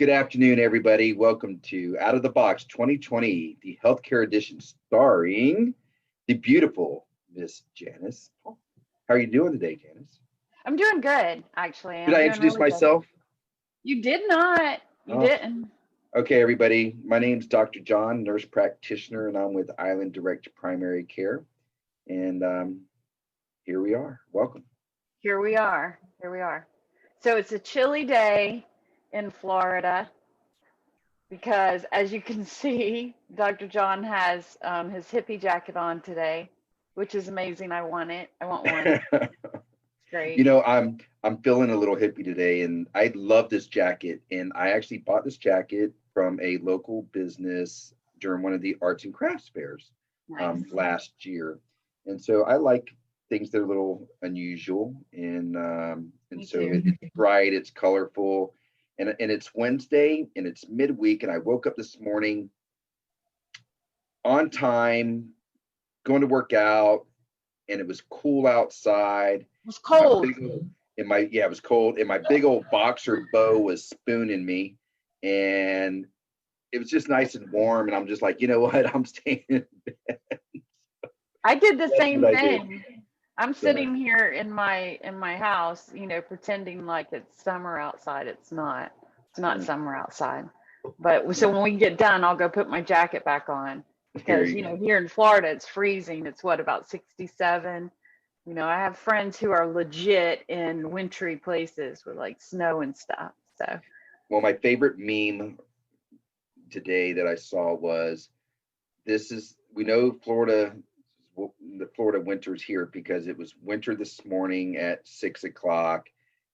Good afternoon, everybody. Welcome to Out of the Box 2020, the healthcare edition, starring the beautiful Miss Janice. How are you doing today, Janice? I'm doing good, actually. Did I introduce myself? You did not. You didn't. Okay, everybody. My name's Dr. John, nurse practitioner, and I'm with Island Direct Primary Care. And here we are. Welcome. Here we are. So it's a chilly day in Florida because, as you can see, Dr. John has his hippie jacket on today, which is amazing. I want it. I want one. It's great. You know, I'm feeling a little hippie today, and I love this jacket. And I actually bought this jacket from a local business during one of the arts and crafts fairs last year. And so I like things that are a little unusual, and so it's bright, it's colorful, and it's Wednesday and it's midweek, and I woke up this morning on time, going to work out, and it was cool outside. It was cold. It was cold, and my big old boxer bow was spooning me, and it was just nice and warm, and I'm just like, you know what, I'm staying in bed. I did the same thing. I'm sitting here in my house, you know, pretending like it's summer outside. It's not summer outside. But so when we get done, I'll go put my jacket back on because, you know, here in Florida, it's freezing. It's about 67. You know, I have friends who are legit in wintry places with like snow and stuff. So, well, my favorite meme today that I saw was, we know the Florida winter's here because it was winter this morning at 6 o'clock,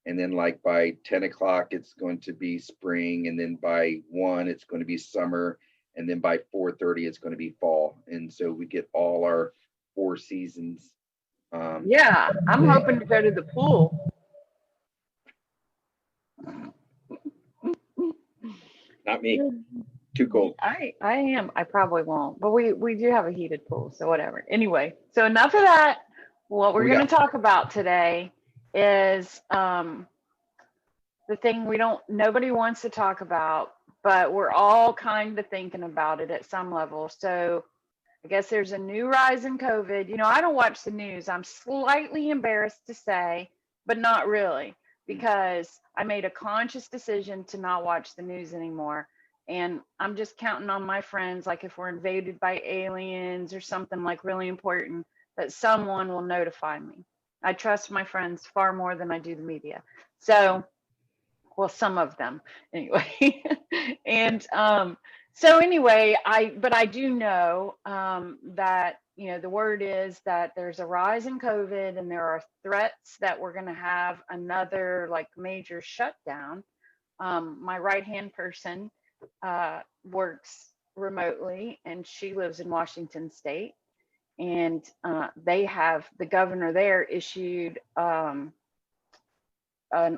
and then like by 10 o'clock it's going to be spring, and then by 1 it's going to be summer, and then by 4:30 it's going to be fall, and so we get all our 4 seasons. Yeah, I'm hoping to go to the pool. Not me. Too cold. I am. I probably won't, but we do have a heated pool, so whatever. Anyway, so enough of that. What we're going to talk about today is the thing nobody wants to talk about, but we're all kind of thinking about it at some level. So I guess there's a new rise in COVID. You know, I don't watch the news. I'm slightly embarrassed to say, but not really, because I made a conscious decision to not watch the news anymore. And I'm just counting on my friends, like if we're invaded by aliens or something like really important, that someone will notify me. I trust my friends far more than I do the media. So, well, some of them anyway. And so anyway, I do know that, you know, the word is that there's a rise in COVID and there are threats that we're going to have another like major shutdown. My right-hand person works remotely, and she lives in Washington State, and the governor there issued an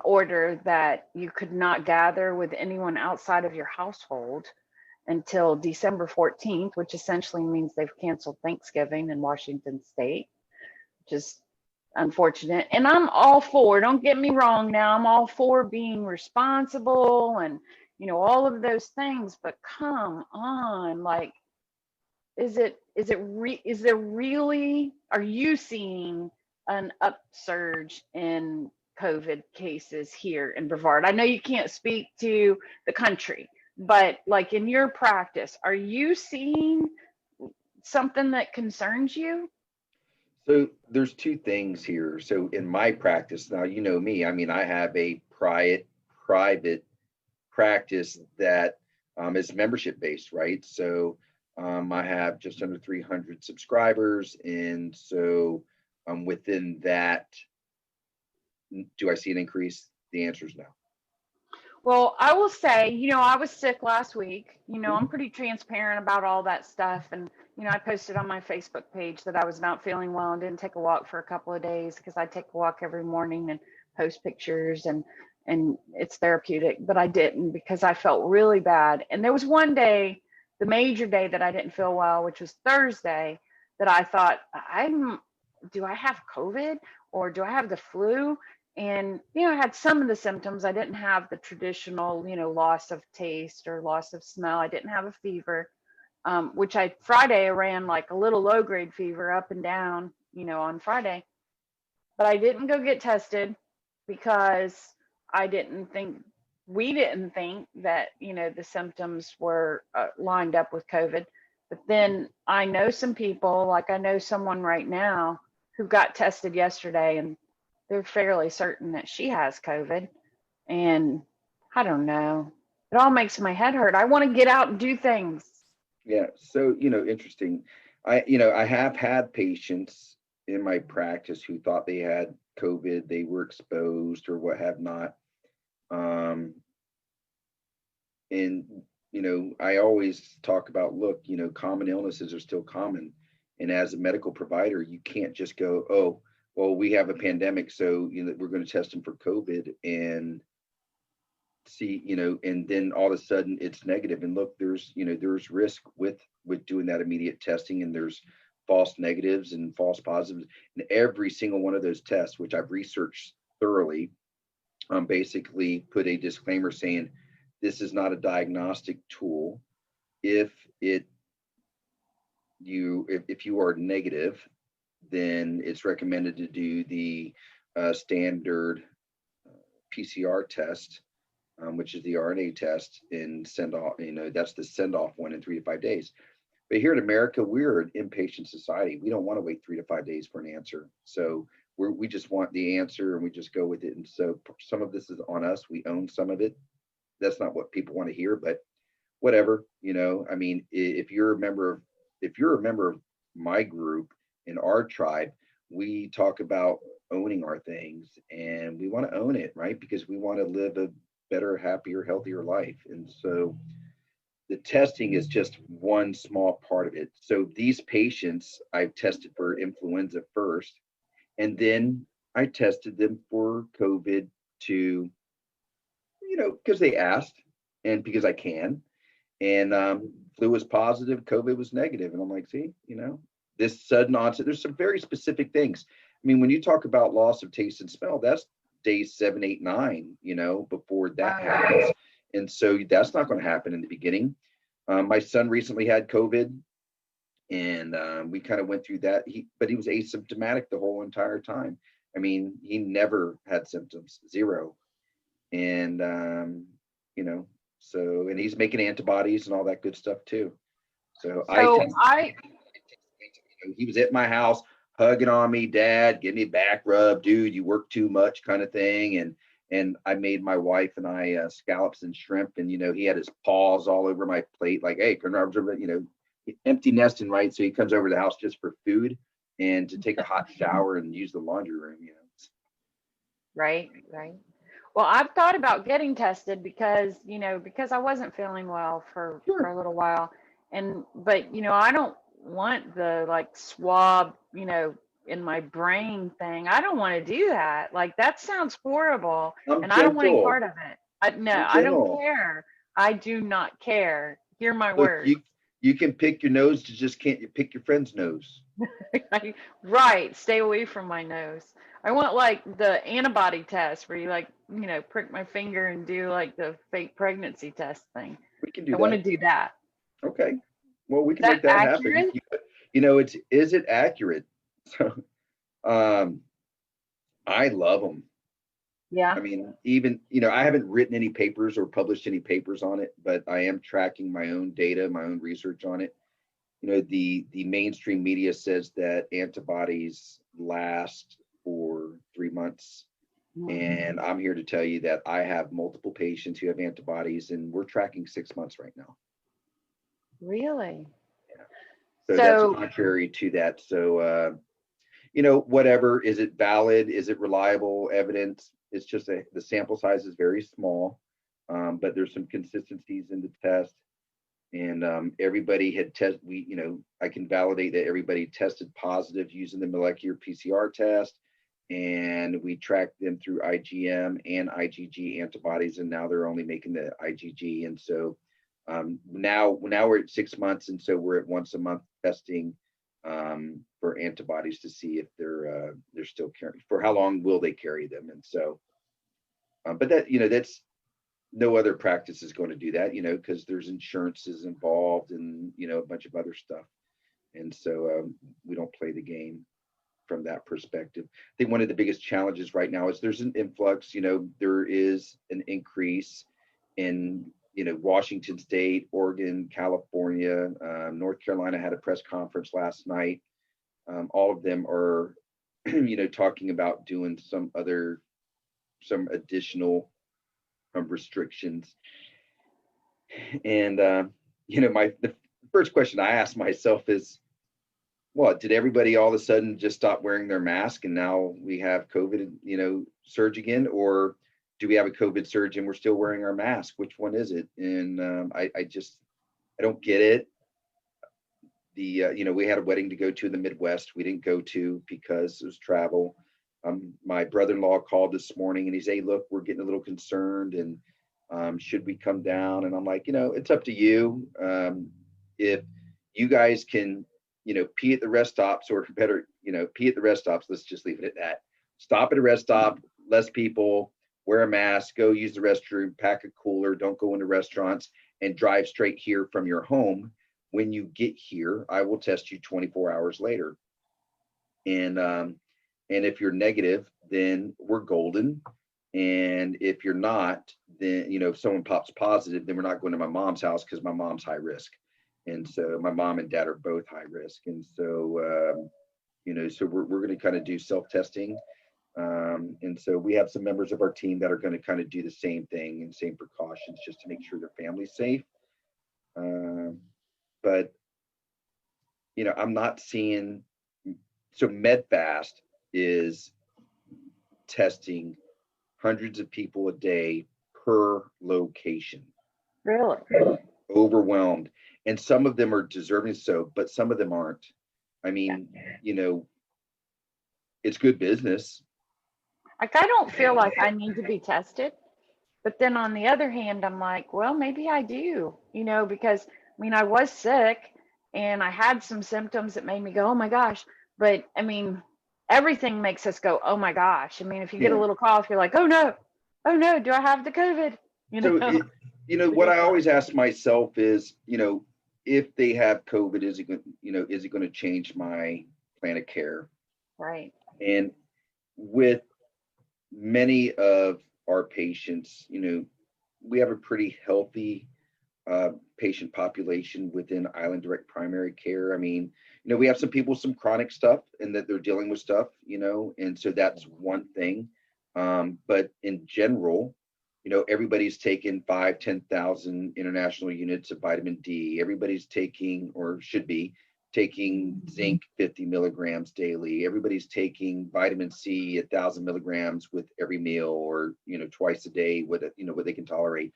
order that you could not gather with anyone outside of your household until December 14th, which essentially means they've canceled Thanksgiving in Washington State, which is unfortunate. And I'm all for, don't get me wrong now, I'm all for being responsible and, you know, all of those things, but come on, like, are you seeing an upsurge in COVID cases here in Brevard? I know you can't speak to the country, but like in your practice, are you seeing something that concerns you? So there's 2 things here. So in my practice, now, you know me, I mean, I have a private practice that is membership based, right? So I have just under 300 subscribers, and so within that, do I see an increase? The answer is no. Well, I will say, you know, I was sick last week. You know, I'm pretty transparent about all that stuff, and you know, I posted on my Facebook page that I was not feeling well and didn't take a walk for a couple of days because I take a walk every morning and post pictures, and it's therapeutic, but I didn't because I felt really bad. And there was one day, the major day, that I didn't feel well, which was Thursday, that I thought, do I have COVID or do I have the flu? And, I had some of the symptoms. I didn't have the traditional, loss of taste or loss of smell. I didn't have a fever, which Friday I ran like a little low grade fever up and down, on Friday. But I didn't go get tested because we didn't think that, the symptoms were lined up with COVID. But then I know some people, like I know someone right now who got tested yesterday, and they're fairly certain that she has COVID. And I don't know. It all makes my head hurt. I want to get out and do things. Yeah. So, interesting. I have had patients in my practice who thought they had COVID, they were exposed or what have not. And, I always talk about, look, common illnesses are still common. And as a medical provider, you can't just go, oh, well, we have a pandemic, so, we're going to test them for COVID and see, and then all of a sudden it's negative. And look, there's risk with doing that immediate testing, and there's false negatives and false positives. And every single one of those tests, which I've researched thoroughly, basically put a disclaimer saying this is not a diagnostic tool. If you are negative, then it's recommended to do the standard PCR test, which is the RNA test, and send off, that's the send off one in 3 to 5 days. But here in America, we're an impatient society. We don't want to wait 3 to 5 days for an answer. So we just want the answer and we just go with it. And so some of this is on us. We own some of it. That's not what people want to hear, but whatever, I mean, if you're a member of my group in our tribe, we talk about owning our things, and we want to own it, right? Because we want to live a better, happier, healthier life. And so the testing is just one small part of it. So these patients, I've tested for influenza first, and then I tested them for COVID to, because they asked and because I can. And flu was positive, COVID was negative. And I'm like, see, this sudden onset, there's some very specific things. I mean, when you talk about loss of taste and smell, that's days 7, 8, 9, before that happens. And so that's not going to happen in the beginning. My son recently had COVID, and we kind of went through that. But he was asymptomatic the whole entire time. I mean, he never had symptoms, zero. And, so, and he's making antibodies and all that good stuff too. So he was at my house hugging on me, Dad, give me a back rub, dude, you work too much, kind of thing. And I made my wife and I scallops and shrimp, and he had his paws all over my plate, like, hey, empty nesting, right? So he comes over to the house just for food and to take a hot shower and use the laundry room. Right. Well, I've thought about getting tested because I wasn't feeling well for a little while, but I don't want the like swab, in my brain thing. I don't want to do that. Like, that sounds horrible, and I don't want any part of it. I don't care. I do not care. Hear my words. You can pick your nose, you just can't pick your friend's nose. Right. Stay away from my nose. I want like the antibody test where you prick my finger and do like the fake pregnancy test thing. We can do that. I want to do that. Okay. Well, we can make that happen. Is it accurate? So, I love them. Yeah. I mean, even, I haven't written any papers or published any papers on it, but I am tracking my own data, my own research on it. The mainstream media says that antibodies last for 3 months. And I'm here to tell you that I have multiple patients who have antibodies, and we're tracking 6 months right now. Really? Yeah. So that's contrary to that. So, whatever, is it valid? Is it reliable evidence? It's just the sample size is very small, but there's some consistencies in the test. And everybody had tested, I can validate that everybody tested positive using the molecular PCR test. And we tracked them through IgM and IgG antibodies, and now they're only making the IgG. And so now we're at 6 months, and so we're at once a month testing for antibodies to see if they're still carrying, for how long will they carry them. And so, but that, that's, no other practice is going to do that, because there's insurances involved and, a bunch of other stuff. And so we don't play the game from that perspective. I think one of the biggest challenges right now is there's an influx, there is an increase in, Washington State, Oregon, California, North Carolina had a press conference last night. All of them are, talking about doing some additional restrictions. And, the first question I asked myself is, what, did everybody all of a sudden just stop wearing their mask and now we have COVID, surge again? Or do we have a COVID surge and we're still wearing our mask? Which one is it? And I don't get it. We had a wedding to go to in the Midwest. We didn't go to because it was travel. My brother-in-law called this morning and he said, hey, look, we're getting a little concerned and should we come down? And I'm like, it's up to you. If you guys can, pee at the rest stops, or better, pee at the rest stops, let's just leave it at that. Stop at a rest stop, less people, wear a mask, go use the restroom, pack a cooler, don't go into restaurants, and drive straight here from your home. When you get here, I will test you 24 hours later. And if you're negative, then we're golden. And if you're not, then, if someone pops positive, then we're not going to my mom's house because my mom's high risk. And so my mom and dad are both high risk. And so, so we're going to kind of do self-testing. And so we have some members of our team that are going to kind of do the same thing and same precautions just to make sure their family's safe. But, I'm not seeing, so MedFast is testing hundreds of people a day per location. Really? Overwhelmed. And some of them are deserving so, but some of them aren't. I mean, it's good business. Like, I don't feel like I need to be tested. But then on the other hand, I'm like, well, maybe I do, because I was sick and I had some symptoms that made me go, oh my gosh. But everything makes us go, oh my gosh. If you get a little cough, you're like, oh no, do I have the COVID? So, what I always ask myself is, if they have COVID, is it going to change my plan of care? Right. And with many of our patients, we have a pretty healthy patient population within Island Direct Primary Care. We have some people with some chronic stuff and that they're dealing with stuff, and so that's one thing. But in general, everybody's taking 10,000 international units of vitamin D. Everybody's taking, or should be taking, zinc 50 milligrams daily. Everybody's taking vitamin C 1,000 milligrams with every meal, or twice a day, what they can tolerate.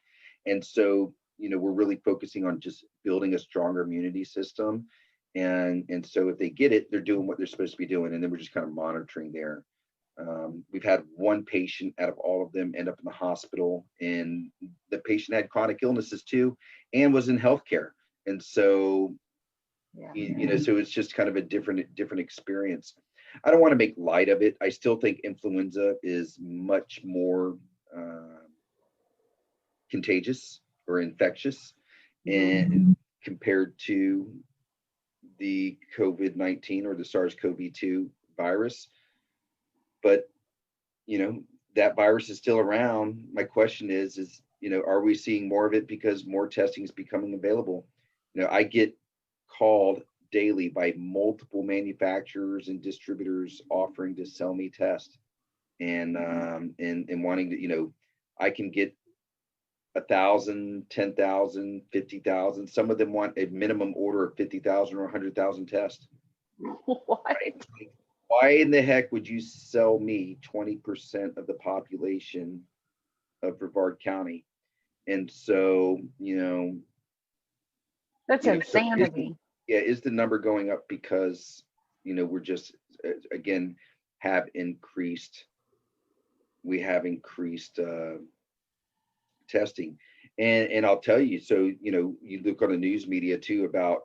And so we're really focusing on just building a stronger immunity system. And so if they get it, they're doing what they're supposed to be doing, and then we're just kind of monitoring there. We've had one patient out of all of them end up in the hospital, and the patient had chronic illnesses too and was in healthcare. And so, so it's just kind of a different experience. I don't want to make light of it. I still think influenza is much more contagious or infectious, and compared to the COVID-19 or the SARS-CoV-2 virus. But, that virus is still around. My question is, are we seeing more of it because more testing is becoming available? I get called daily by multiple manufacturers and distributors offering to sell me tests, and wanting to, I can get 1,000, 10,000, 50,000. Some of them want a minimum order of 50,000 or 100,000 tests. What? Right? Why in the heck would you sell me 20% of the population of Brevard County? And so, that's insanity. Is the number going up because, we're just, again, we have increased testing. And I'll tell you, so, you look on the news media too about,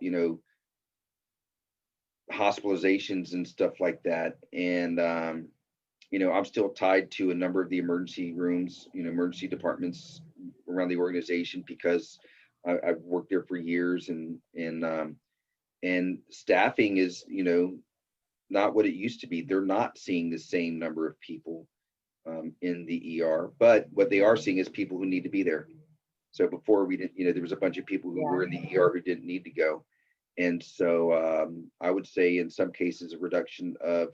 hospitalizations and stuff like that. And I'm still tied to a number of the emergency rooms, emergency departments around the organization, because I've worked there for years, and staffing is, not what it used to be. They're not seeing the same number of people in the ER, but what they are seeing is people who need to be there. So before we didn't, there was a bunch of people who were in the ER who didn't need to go. And so I would say in some cases, a reduction of,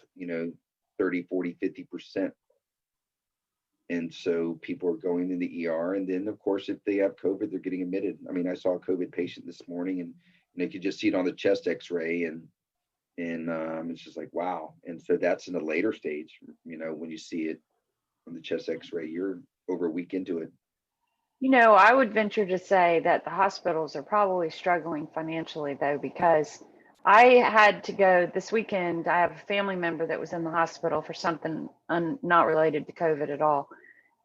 30, 40, 50%. And so people are going in the ER. And then, of course, if they have COVID, they're getting admitted. I mean, I saw a COVID patient this morning, and you could just see it on the chest x-ray, and it's just like, wow. And so that's in a later stage, when you see it on the chest x-ray, you're over a week into it. I would venture to say that the hospitals are probably struggling financially, though, because I had to go this weekend. I have a family member that was in the hospital for something not related to COVID at all.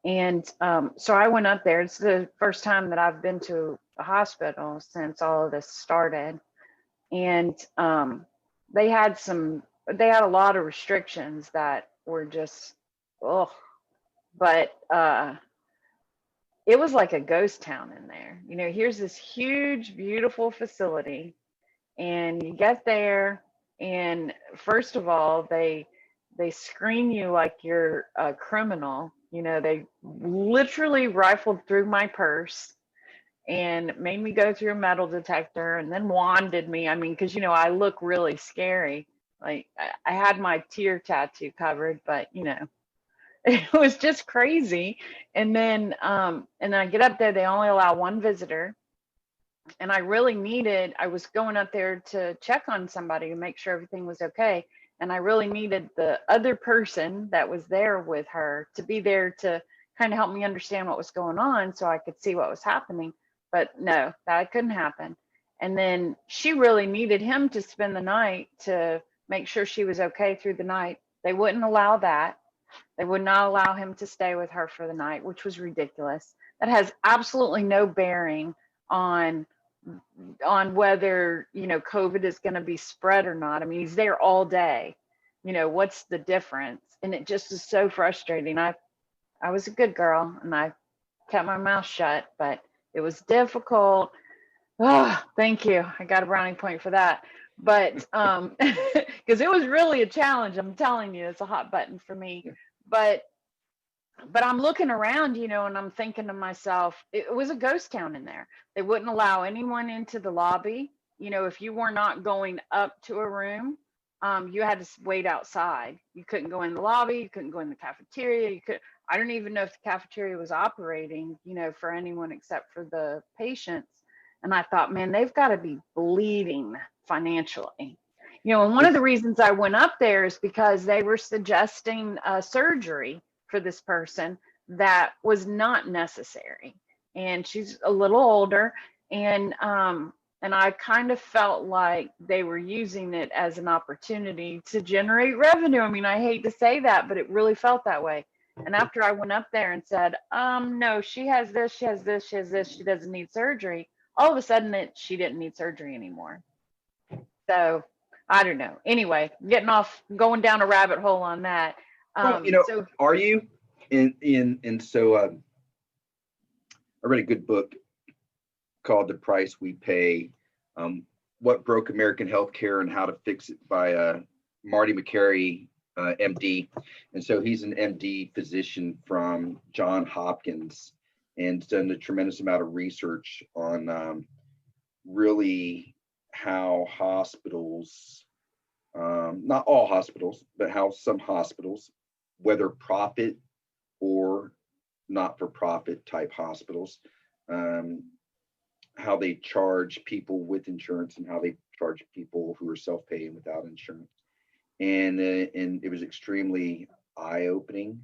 And so I went up there. It's the first time that I've been to a hospital since all of this started. And they had a lot of restrictions that were just, but it was like a ghost town in there. Here's this huge, beautiful facility, and you get there, and first of all, they screen you like you're a criminal. They literally rifled through my purse and made me go through a metal detector, and then wanded me. I mean, because I look really scary. Like I had my tear tattoo covered, but it was just crazy. And then I get up there, they only allow one visitor. And I was going up there to check on somebody to make sure everything was okay. And I really needed the other person that was there with her to be there to kind of help me understand what was going on, so I could see what was happening. But no, that couldn't happen. And then she really needed him to spend the night to make sure she was okay through the night. They wouldn't allow that. They would not allow him to stay with her for the night, which was ridiculous. That has absolutely no bearing on whether, COVID is going to be spread or not. I mean, he's there all day. What's the difference? And it just is so frustrating. I was a good girl, and I kept my mouth shut, but it was difficult. Oh, thank you. I got a brownie point for that. But because it was really a challenge. I'm telling you, it's a hot button for me. But I'm looking around, and I'm thinking to myself, it was a ghost town in there. They wouldn't allow anyone into the lobby. If you were not going up to a room, you had to wait outside. You couldn't go in the lobby. You couldn't go in the cafeteria. I don't even know if the cafeteria was operating, for anyone except for the patients. And I thought, man, they've got to be bleeding financially. And one of the reasons I went up there is because they were suggesting surgery for this person that was not necessary. And she's a little older, and I kind of felt like they were using it as an opportunity to generate revenue. I mean, I hate to say that, but it really felt that way. And after I went up there and said, no, she has this, she has this, she has this, she doesn't need surgery, all of a sudden she didn't need surgery anymore. So I don't know. Anyway, going down a rabbit hole on that. So are you so I read a good book called The Price We Pay, What Broke American Healthcare and How to Fix It, by Marty McCary, MD. And so he's an MD physician from Johns Hopkins, and done a tremendous amount of research on really how hospitals, not all hospitals, but how some hospitals, whether profit or not-for-profit type hospitals, how they charge people with insurance and how they charge people who are self-paying without insurance. And it was extremely eye-opening.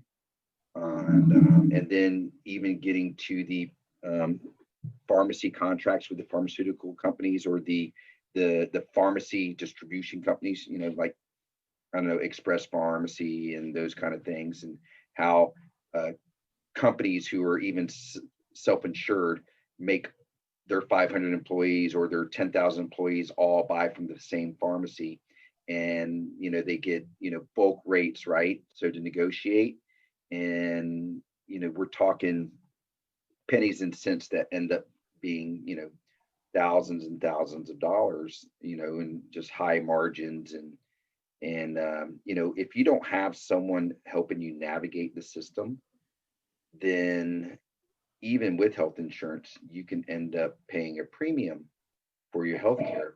And then even getting to the pharmacy contracts with the pharmaceutical companies, or the pharmacy distribution companies, like, I don't know, Express Pharmacy and those kind of things, and how companies who are even self-insured make their 500 employees or their 10,000 employees all buy from the same pharmacy. and they get bulk rates, right? So to negotiate, and we're talking pennies and cents that end up being thousands and thousands of dollars, and just high margins. And if you don't have someone helping you navigate the system, then even with health insurance, you can end up paying a premium for your health care.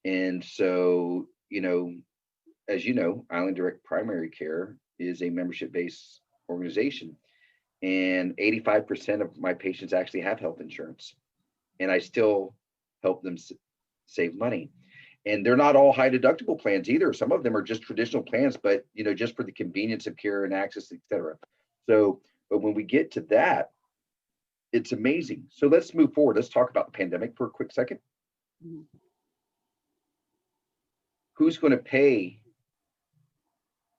And so, as you know, Island Direct Primary Care is a membership-based organization, and 85% of my patients actually have health insurance, and I still help them save money. And they're not all high deductible plans either. Some of them are just traditional plans, but just for the convenience of care and access, et cetera. So, but when we get to that, it's amazing. So let's move forward. Let's talk about the pandemic for a quick second. Mhm. Who's going to pay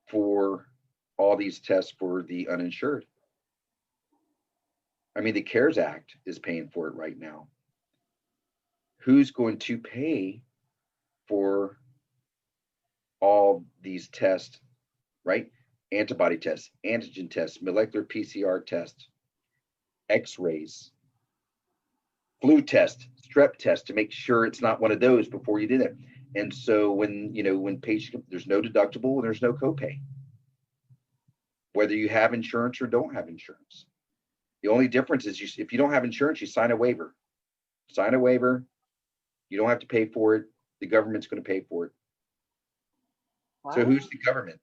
for all these tests for the uninsured? I mean, the CARES Act is paying for it right now. Who's going to pay for all these tests, right? Antibody tests, antigen tests, molecular PCR tests, x-rays, flu test, strep test, to make sure it's not one of those before you did it. And so when patient, there's no deductible and there's no copay, whether you have insurance or don't have insurance. The only difference is if you don't have insurance, you sign a waiver. Sign a waiver. You don't have to pay for it. The government's going to pay for it. Wow. So who's the government?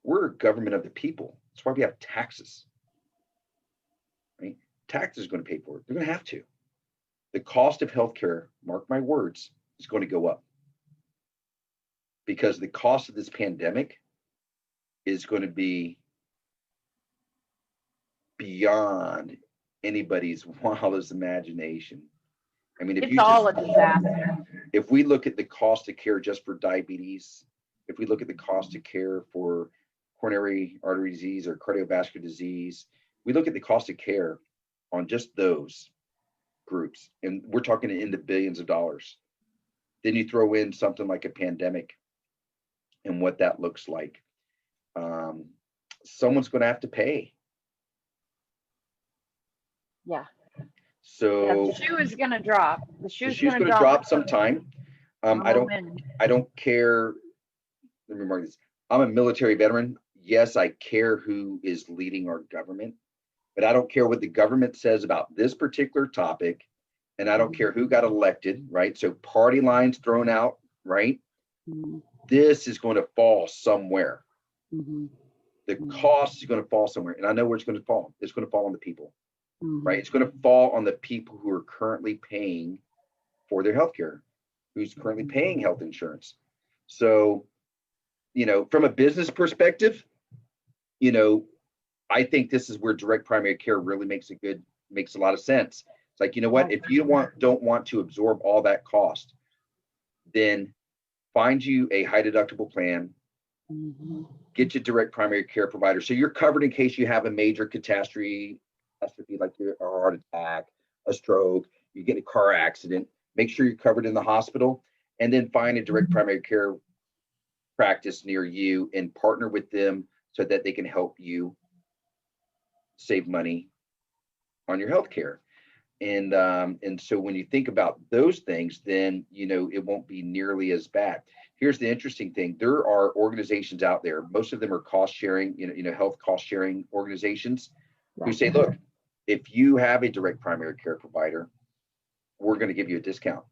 We're a government of the people. That's why we have taxes. Right? Taxes are going to pay for it. They're going to have to. The cost of healthcare, mark my words, is going to go up, because the cost of this pandemic is going to be beyond anybody's wildest imagination. I mean, it's all a disaster. If we look at the cost of care just for diabetes, if we look at the cost of care for coronary artery disease or cardiovascular disease, we look at the cost of care on just those groups, and we're talking in the billions of dollars. Then you throw in something like a pandemic and what that looks like. Someone's going to have to pay. Yeah. So the shoe is going to drop. The shoe's going to drop sometime. I don't care. Let me mark this. I'm a military veteran. Yes, I care who is leading our government, but I don't care what the government says about this particular topic. And I don't care who got elected, right? So party lines thrown out, right? Mm-hmm. This is going to fall somewhere. Mm-hmm. The cost is going to fall somewhere. And I know where it's going to fall. It's going to fall on the people, Mm-hmm. right? It's going to fall on the people who are currently paying for their healthcare, who's currently paying health insurance. So, from a business perspective, I think this is where direct primary care really makes a lot of sense. It's like, what, if you don't want to absorb all that cost, then find you a high deductible plan, get your direct primary care provider. So you're covered in case you have a major catastrophe like a heart attack, a stroke, you get a car accident, make sure you're covered in the hospital, and then find a direct primary care practice near you and partner with them so that they can help you save money on your health care. And so when you think about those things, then it won't be nearly as bad. Here's the interesting thing: there are organizations out there, most of them are cost sharing, health cost sharing organizations, who say, look, if you have a direct primary care provider, we're going to give you a discount.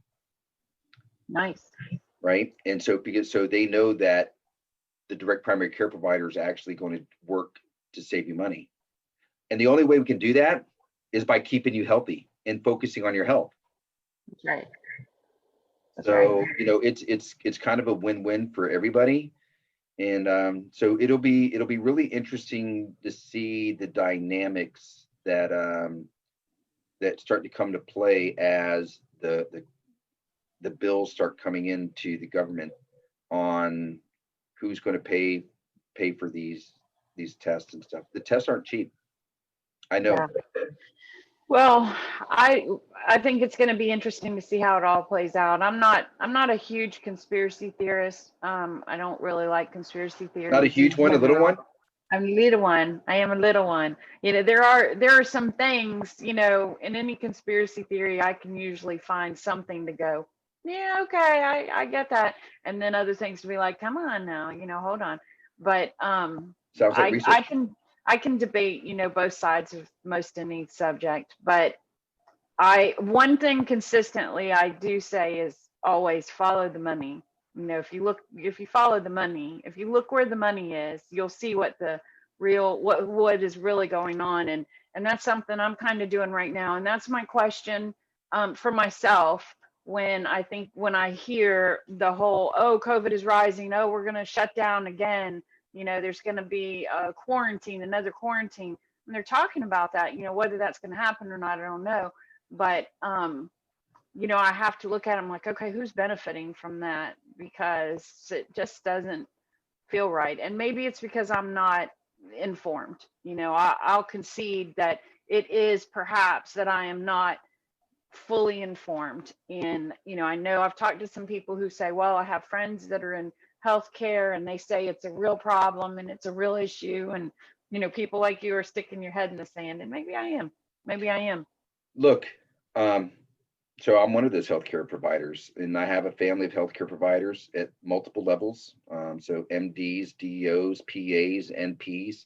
Nice. Right. And so they know that the direct primary care provider is actually going to work to save you money. And the only way we can do that is by keeping you healthy and focusing on your health. That's right. So, it's kind of a win-win for everybody. And so it'll be really interesting to see the dynamics that start to come to play as the bills start coming into the government on who's going to pay for these tests and stuff. The tests aren't cheap. I know. Yeah. Well, I think it's going to be interesting to see how it all plays out. I'm not a huge conspiracy theorist. I don't really like conspiracy Not a theories in huge one, a little general. one. I'm a little one. I am a little one. There are some things, in any conspiracy theory, I can usually find something to go, yeah, okay, I get that. And then other things to be like, come on now, hold on. But Sounds like I I research. can I can debate, both sides of most any subject. But one thing consistently I do say is always follow the money. If you follow the money, if you look where the money is, you'll see what is really going on. And that's something I'm kind of doing right now. And that's my question, for myself. When I hear the whole, oh, COVID is rising, oh, we're going to shut down again, there's going to be a quarantine, another quarantine. And they're talking about that, whether that's going to happen or not, I don't know. But I have to look at them like, okay, who's benefiting from that? Because it just doesn't feel right. And maybe it's because I'm not informed. I'll concede that it is perhaps that I am not fully informed. And I know I've talked to some people who say, well, I have friends that are in healthcare and they say it's a real problem and it's a real issue. And people like you are sticking your head in the sand. And maybe I am. Look, um, so I'm one of those healthcare providers, and I have a family of healthcare providers at multiple levels. So MDs, DOs, PAs, NPs.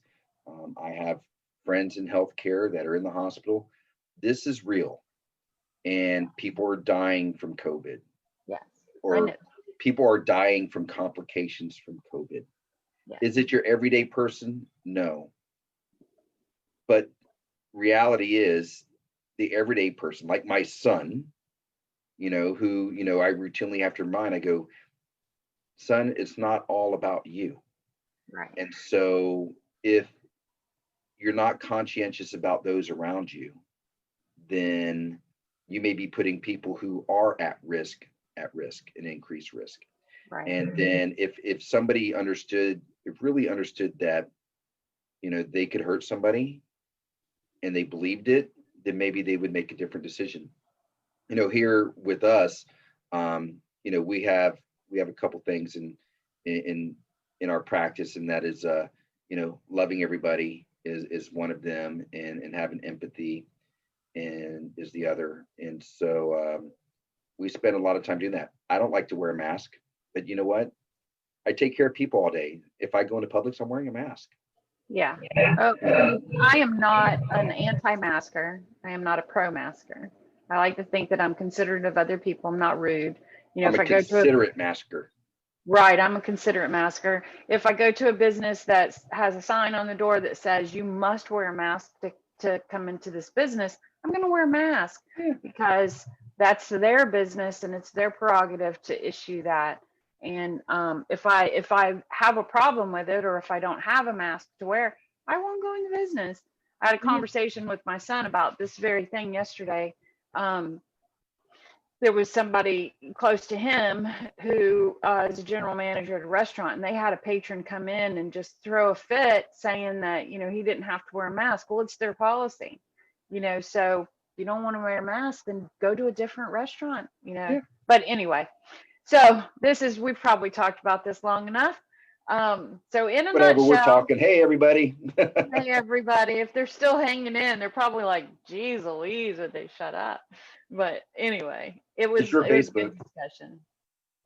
I have friends in healthcare that are in the hospital. This is real, and people are dying from COVID, Yes, I or know. people are dying from complications from COVID. Yes. Is it your everyday person? No. But reality is the everyday person, like my son, who, I routinely have to remind, I go, son, it's not all about you. Right. And so if you're not conscientious about those around you, then you may be putting people who are at risk and increased risk. Right. And then if somebody really understood that, they could hurt somebody and they believed it, then maybe they would make a different decision. Here with us, we have a couple things in in our practice, and that is, loving everybody is one of them, and having empathy and is the other. And so we spend a lot of time doing that. I don't like to wear a mask, but you know what? I take care of people all day. If I go into Publix, I'm wearing a mask. Yeah. Oh, I am not an anti-masker. I am not a pro-masker. I like to think that I'm considerate of other people. I'm not rude. I'm If a I go to a considerate masker. Right, I'm a considerate masker. If I go to a business that has a sign on the door that says you must wear a mask to come into this business, I'm going to wear a mask Yeah. because that's their business and it's their prerogative to issue that. And if I have a problem with it, or if I don't have a mask to wear, I won't go into business. I had a Yeah. conversation with my son about this very thing yesterday. Um, there was somebody close to him who is a general manager at a restaurant, and they had a patron come in and just throw a fit saying that he didn't have to wear a mask. Well, it's their policy, so if you don't want to wear a mask, then go to a different restaurant. Yeah. But anyway, so we've probably talked about this long enough. So in a Whatever, we're nutshell, talking. Hey, everybody. hey everybody, if they're still hanging in, they're probably like, geez Louise, would they shut up? But anyway, it It's was your it was Facebook. good discussion.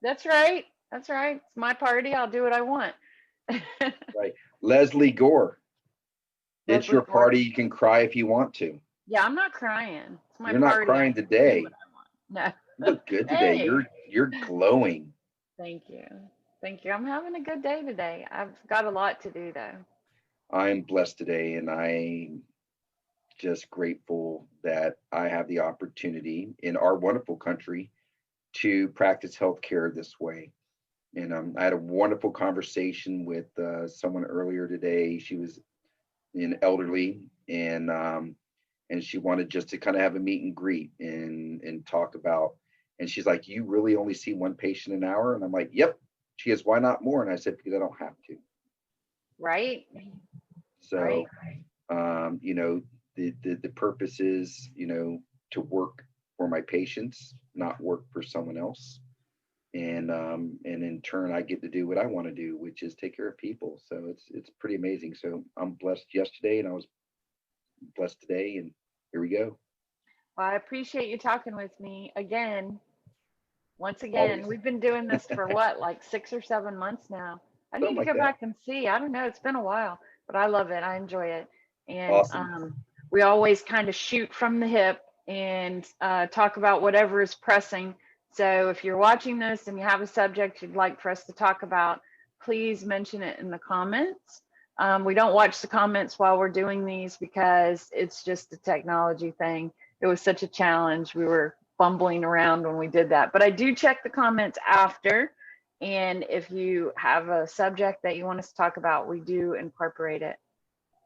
That's right. That's right. It's my party. I'll do what I want. Right. Leslie Gore. It's Leslie your Gore. party. You can cry if you want to. Yeah, I'm not crying. It's my You're not party. crying I do today. what I want. You No. look good today. Hey, You're glowing. thank you. Thank you. I'm having a good day today. I've got a lot to do though. I'm blessed today, and I'm just grateful that I have the opportunity in our wonderful country to practice healthcare this way. And I had a wonderful conversation with someone earlier today. She was an elderly, and she wanted just to kind of have a meet and greet and talk about. And she's like, "You really only see one patient an hour?" And I'm like, "Yep." She goes, "Why not more?" And I said, "Because I don't have to." Right? Right. So, um, you know, the purpose is, to work for my patients, not work for someone else. And in turn, I get to do what I want to do, which is take care of people. So it's pretty amazing. So I'm blessed yesterday, and I was blessed today, and here we go. Well, I appreciate you talking with me again. Once again, Always. We've been doing this for what, like 6 or 7 months now. I need to go back and see. I don't know. It's been a while, but I love it. I enjoy it. And Awesome. We always kind of shoot from the hip and talk about whatever is pressing. So if you're watching this and you have a subject you'd like for us to talk about, please mention it in the comments. We don't watch the comments while we're doing these because it's just a technology thing. It was such a challenge. We were fumbling around when we did that, but I do check the comments after. And if you have a subject that you want us to talk about, we do incorporate it.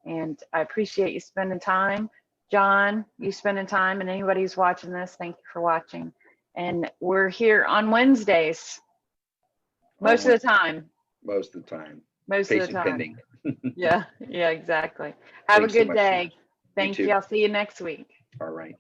And I appreciate you spending time. John, you spending time, and anybody who's watching this, thank you for watching. And we're here on Wednesdays. Most of the time. Most of the time. Most of the time. Pending. Yeah, exactly. Have a good day. Thank you. I'll see you next week. All right.